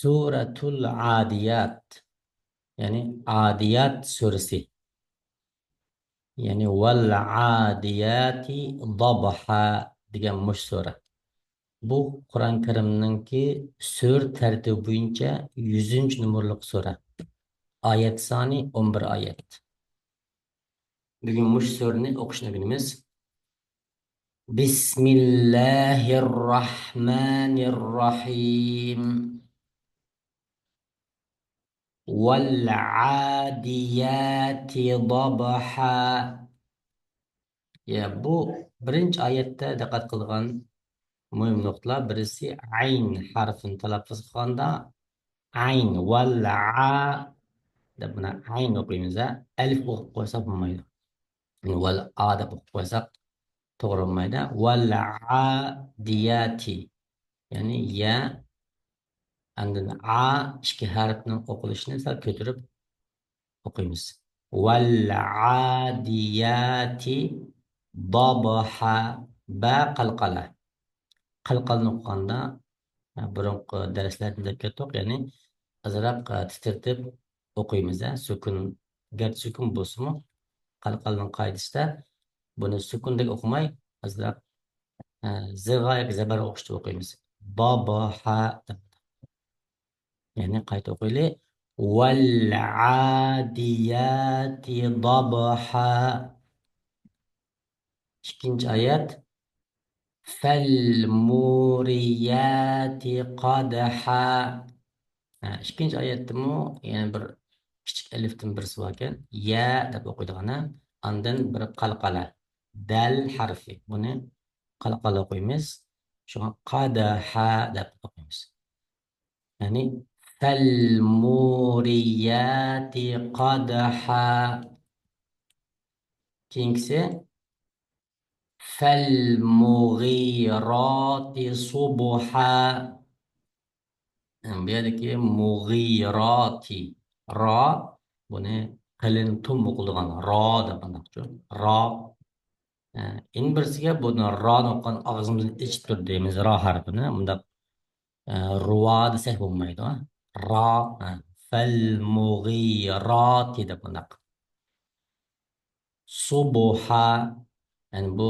Suratul Adiyat. Ya'ni Adiyat surasi. Ya'ni Wal Adiyati Dabha degan mush sura. Bu Qur'on Karimninki sur tartibi bo'yicha 100 numberlik sura. Oyat soni 11 oyat. Bugun mush surani o'qishni bilamiz. Bismillahirrahmanirrahim. Wal adiyati dabha. Ya bu birinchi oyatda diqqat qilgan muhim nuqtalar birisi ayn harfini talaffuz qilganda ayn val a deb buni ayn o'qiymiz. Alif o'qib qo'ysak bo'lmaydi. Yani val a deb o'qib qo'ysak to'g'ri bo'lmaydi. Val adiyati ya'ni ya andin a ikki harfning o'qilishini sal ko'tarib o'qiymiz. Val adiyati dabha ba qalqala. Qalqalni o'qiganda burungi darslarda deb ketdik, ya'ni azroq titirtib o'qiymiz. Sukun gar sukun bo'lsa-mu qalqalning qoidasida buni sukundek o'qimay azroq zig'oyak zabar o'qishda o'qiymiz. Dabha deb. Ya'ni qayta o'qiylik. Val adiyati dabha. Ikkinchi oyat فالموريات قدحا. ikkinchi oyatdami yana bir kichik alifdan birisi bor ekan. Ya deb o'qiydigani, ondan bir qalqala dal harfi. Buni qalqala o'qiymiz. Shunga qadaha deb o'qiymiz. Ya'ni falmuriyati qadaha. Keyingisi فالمغيرات صبحا. Bu yerdagi mug'iroti ro buni qalin tum o'qilgan ro deb anaqchu ro. In birisiga buni ro o'qigan og'zimizdan ichib tur deymiz ro harfini. Bunda ruvo desak bo'lmaydi. Ro fal mug'iroti deb anaq. Subha yani bu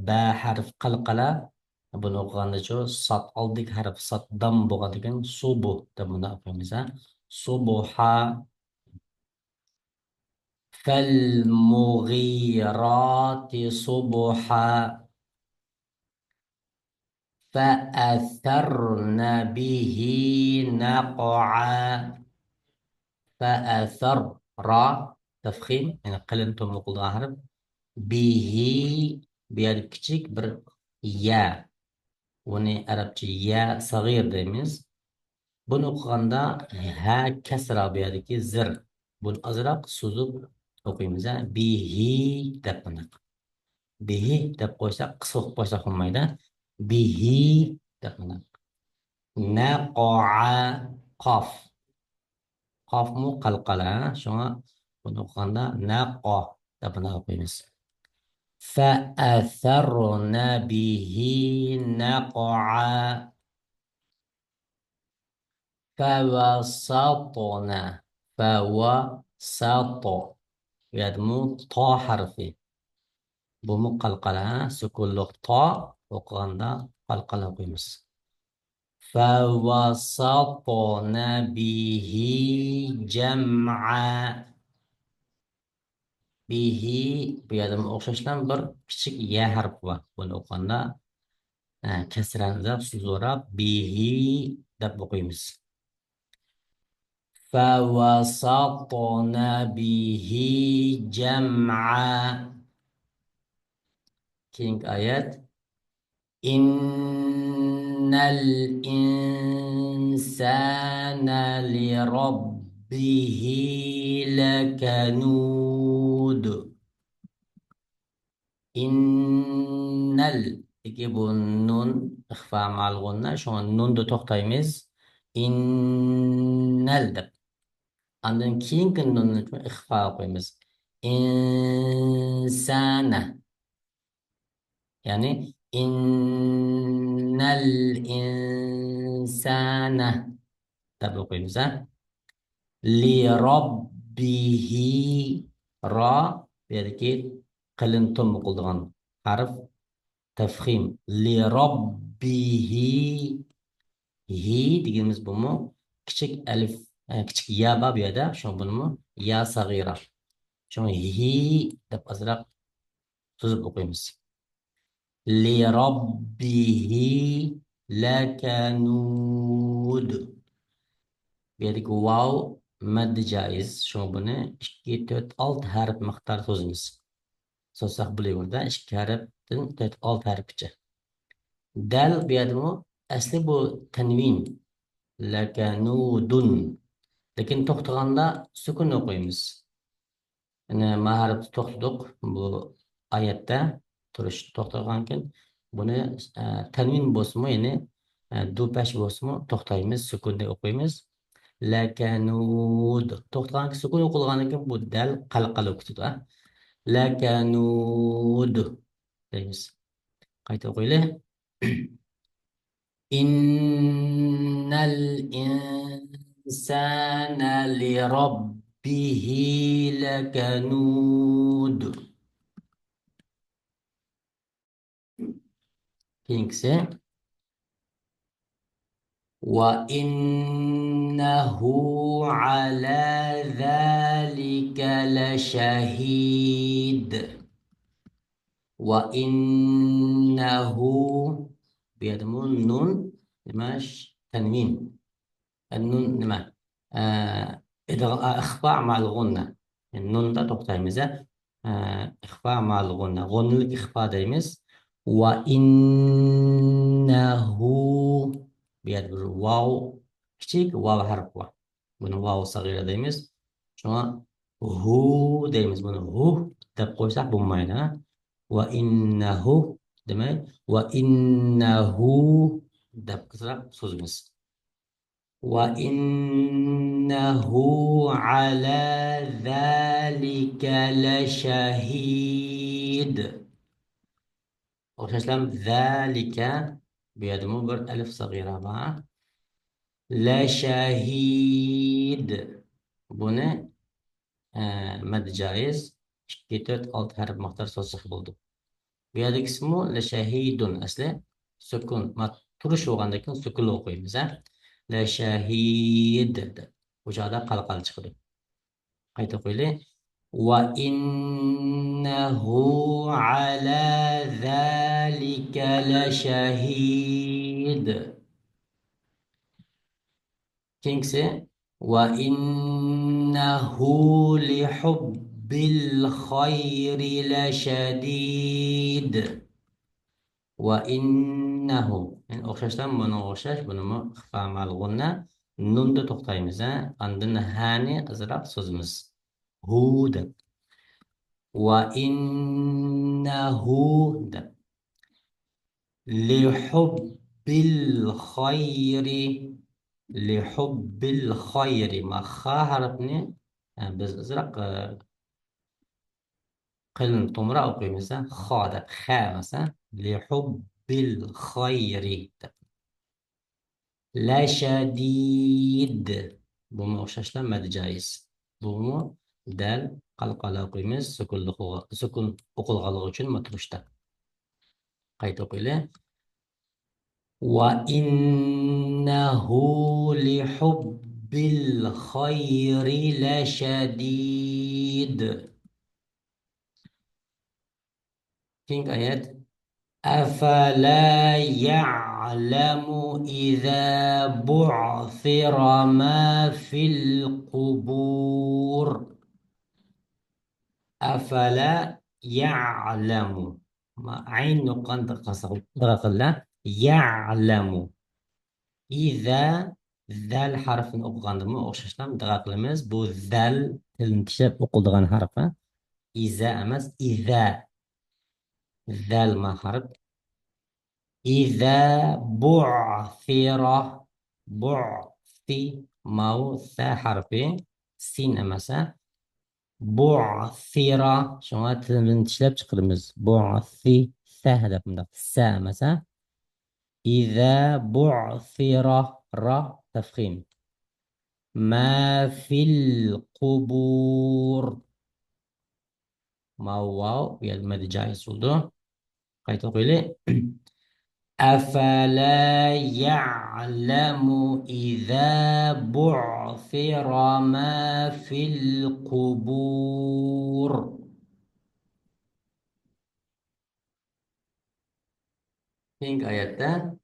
ba harf qalqala. Buni o'qiganda shu sot oldik harf sot dam bo'ladigan subu deb buni o'qiymiz. Subha فالمغيرات صبحا فأثرن به نقعا. فأثر را تفخيم يعني قلنتم نقول حرف به بيد كتيك بر يا وني عربچه يا صغير deymiz. Bunu o'qiganda ha kasra bu yerdagi zir. Buni ozroq suzib o'qiymiz. Bihi deb bunaqa. Bihi deb qo'ysak, qisqa qo'ysak bo'lmaydi. Bihi deb bunaqa. Naqa'a qof. Qof mu qalqala. Shunga buni o'qiganda naqa deb bunaqa o'qiymiz. فأثرن به نقعا فوسطن. فوسط يدمو طا حرفي بمو قلقلة سكون طا وقغندا قلقلة قيمس. فوسطن به جمعا. به بيادم o'xshashdan bir kichik ya harfi bor. Buni o'qiganda kasrani suzurab bihi deb o'qiymiz. فوسطن به جمعا. كينج آيات إن الإنسان لربه لكنود. إنل iki bu nun ixfa ma'lug'unna shu nunni to'xtaymiz. Innal deb Ondan keyingi nunni ixfa qo'yamiz. Insana. Ya'ni innal insana deb o'qiymiz. Li robbihi ro bu yerdagi qalin tom o'qiladigan harf tafxim. Li robbihi hi deganimiz bumi kichik alif kichik ya bor bu yerda. Shu buni ya sag'ira. Shu hi deb azroq suzib o'qiymiz. Li robbihi lakanud. Bu yerdagi vav maddi jaiz. Shu buni 2, 4, 6 harf miqdor so'zimiz. So'zsaq bo'laverdi. 2 harfdan 4, 6 harfgacha. Dal bu yerda asli bu tanvin. Lakanudun. Lekin to'xtaganda sukun o'qiymiz. Yani maharib to'xtadik bu oyatda turish to'xtagankin buni tanvin bo'lsa-mu, ya'ni do'pash bo'lsa-mu to'xtaymiz, sukunda o'qiymiz. Lakanud to'xtagan sukun o'qilgandan keyin bu dal qalqala o'qitadi. Lakanud deymiz. Qayta o'qiylik. Innal insana li robbihi lakanud. Keyingisi wa innahu ala dhalika lashahid. Wa innahu biyadmu nun dimash tanwin. النون نما إخفاء مع الغنة. النون ده تقطعيمز إخفاء مع الغنة. غنة الإخفاء دايمز. وإنه بيد واو كتير واو حرف واو. بنو واو صغيرة دايمز. شو هو دايمز بنو هو تبقى صح بمعنى وإنه دمي وإنه تبقى صح سوزمز. وإنه على ذلك لشهيد. وشلم ذلك بيدمو بر ألف صغيرة مع لشهيد. بنا مد جائز كتير ألت حرف مختار صوص بولدو. بيدك اسمه لشهيد أصله سكون ما تروش وعندك سكون لوقي مثلا لشهيد وجادا قلقل çıkdı. Qayta qo'yli. Wa innahu ala zalika lashahid. Keyingisi wa innahu li hubbil khayri lashadid. Wa innahu yani o'xshashdan buni o'xshash buni ixfa mal g'unna nunda to'xtaymiz. Andin hani azroq so'zimiz hu deb. Wa innahu deb li hubbil khayri ma kha harfni biz azroq قلن تمرأ قيمة خادة خامسة لحب الخير لا شديد بومو أوشاش لما جايز بومو دال قلقلا قيمة سكون أقل غلغوشن مترشتا قيتو قيلة وإنه لحب الخير لشديد. King ayat أفلا يعلم إذا بعثر ما في القبور. أفلا يعلم ما عين نقطة قصر الله يعلم إذا ذال حرف أقدم أوششتم دقلمز بو ذال الانتشاب أقدغان حرفه إذا أمس إذا ذال ما حرف إذا بعثر بعثي ماو ثا حرفين سين أمسا بعثر شو تلمنتشلب تقرمز بعثي ثا هذا من ثا أمسا إذا بعثر را تفخيم ما في القبور. ما واو ya ما دي جايز ولدو قايت قيلي أفلا يعلم إذا بعثر ما في القبور. Hingga ayatnya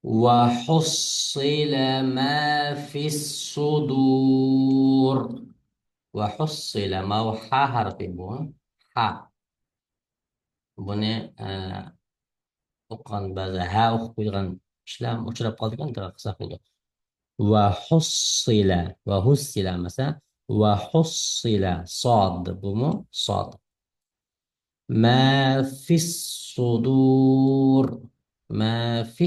وحصل ما في الصدور. وحصل ما وحا حرف بون حا بني أقن بذا أخبرن إسلام أشرب قلبك تغسق وحصل وحصل مثلا وحصل صاد بمو صاد ما في الصدور. ما في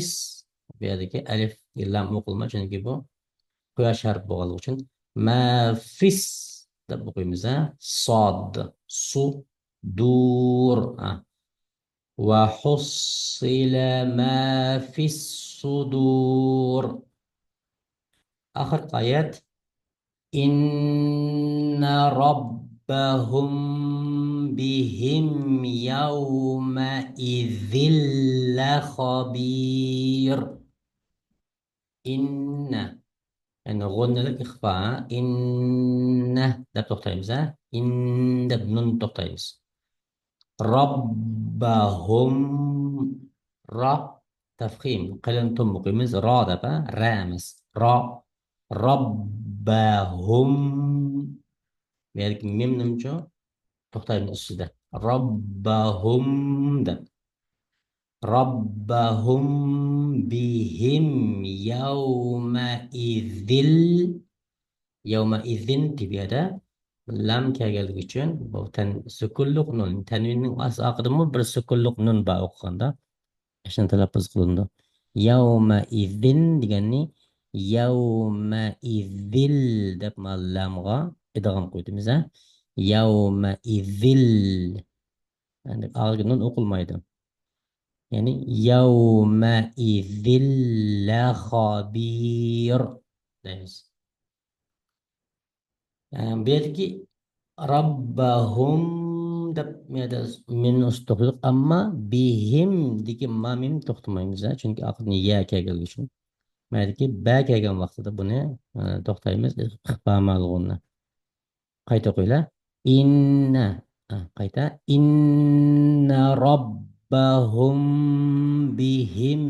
بهذه ألف اللام مقل ما جنجيبه كل شهر بغل وشن ما في تبقى مزا صاد صدور وحصل ما في الصدور. آخر آيات إن ربهم بهم يومئذ لخبير. إن يعني غنى لك إخفاء إن ده بتختلف إن ده بنون بتختلف ربهم را تفخيم قلن تم قيمز را ده بقى رامس را ربهم يعني ميم نمجو تختار من السوداء ربهم ده ربهم بهم يومئذ يومئذ تبيدا لم كاجل جيشن بوتن سكولق نون تنوين واس أقدمه برسكولق نون باوخاندا عشان تلفظ قلنا يومئذ ديغني يومئذ دب ما لامغا إدغام قويت مثلا يومئذ عندك آخر نون أقول ما يدم يعني يومئذ لا خبير. Nice. بيتكي ربهم دب ميدا من استغرق أما بهم ديكي ما ميم تختم مثلا çünkü aklını ya kegel geçin. Melki ba kegen vaqtida buni to'xtaymiz ixfa malg'unni qayta qo'yla inna qayta inna robbahum bihim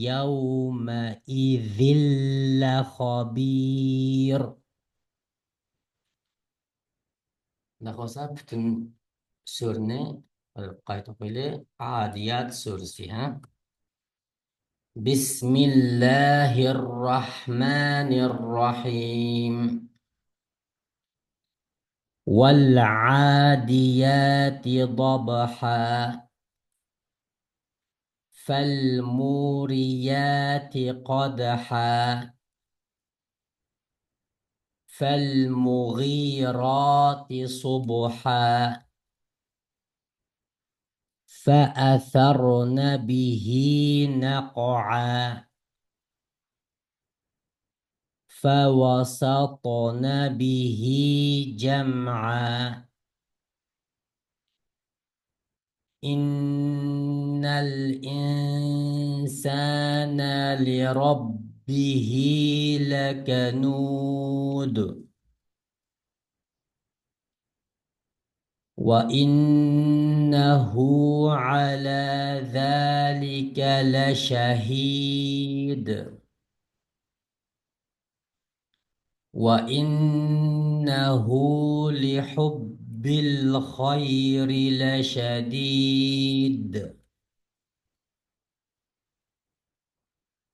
yawma idzilla khabir. Naxosa butun surni qayta qo'yli Adiyat surasi ha. بسم الله الرحمن الرحيم والعاديات ضبحا فالموريات قدحا فالمغيرات صبحا فأثرن به نقعا فوسطن به جمعا إن الإنسان لربه لكنود وإنه على ذلك لشهيد وإنه لحب الخير لشديد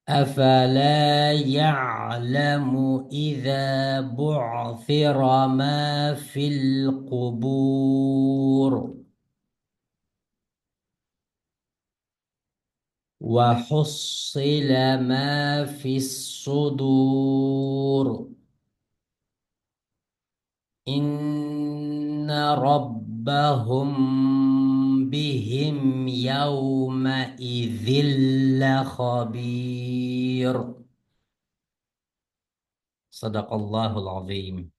أفلا يعلم إذا بعثر ما في القبور وحصل ما في الصدور إن ربهم بهم يومئذ لخبير. صدق الله العظيم.